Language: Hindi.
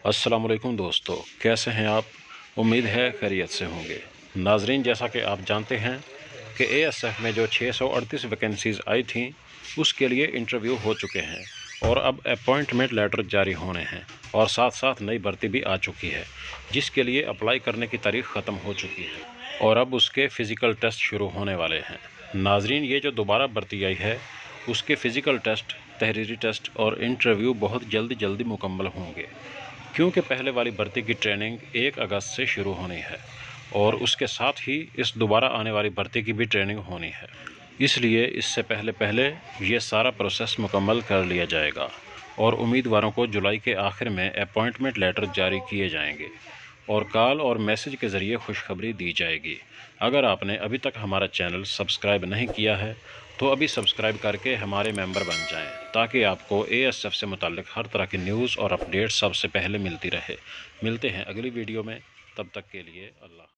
अस्सलामुअलैकुम दोस्तों, कैसे हैं आप। उम्मीद है खैरियत से होंगे। नाजरीन, जैसा कि आप जानते हैं कि एएसएफ में जो 638 वैकेंसीज़ आई थीं उसके लिए इंटरव्यू हो चुके हैं और अब अपॉइंटमेंट लेटर जारी होने हैं और साथ साथ नई भर्ती भी आ चुकी है जिसके लिए अप्लाई करने की तारीख ख़त्म हो चुकी है और अब उसके फ़िज़िकल टेस्ट शुरू होने वाले हैं। नाजरीन, ये जो दोबारा भर्ती आई है उसके फ़िज़िकल टेस्ट, तहरीरी टेस्ट और इंटरव्यू बहुत जल्दी मुकम्मल होंगे, क्योंकि पहले वाली भर्ती की ट्रेनिंग 1 अगस्त से शुरू होनी है और उसके साथ ही इस दोबारा आने वाली भर्ती की भी ट्रेनिंग होनी है। इसलिए इससे पहले ये सारा प्रोसेस मुकम्मल कर लिया जाएगा और उम्मीदवारों को जुलाई के आखिर में अपॉइंटमेंट लेटर जारी किए जाएंगे और कॉल और मैसेज के ज़रिए खुशखबरी दी जाएगी। अगर आपने अभी तक हमारा चैनल सब्सक्राइब नहीं किया है तो अभी सब्सक्राइब करके हमारे मेंबर बन जाएं, ताकि आपको एएसएफ से मुताल्लिक़ हर तरह की न्यूज़ और अपडेट सबसे पहले मिलती रहे। मिलते हैं अगली वीडियो में, तब तक के लिए अल्लाह।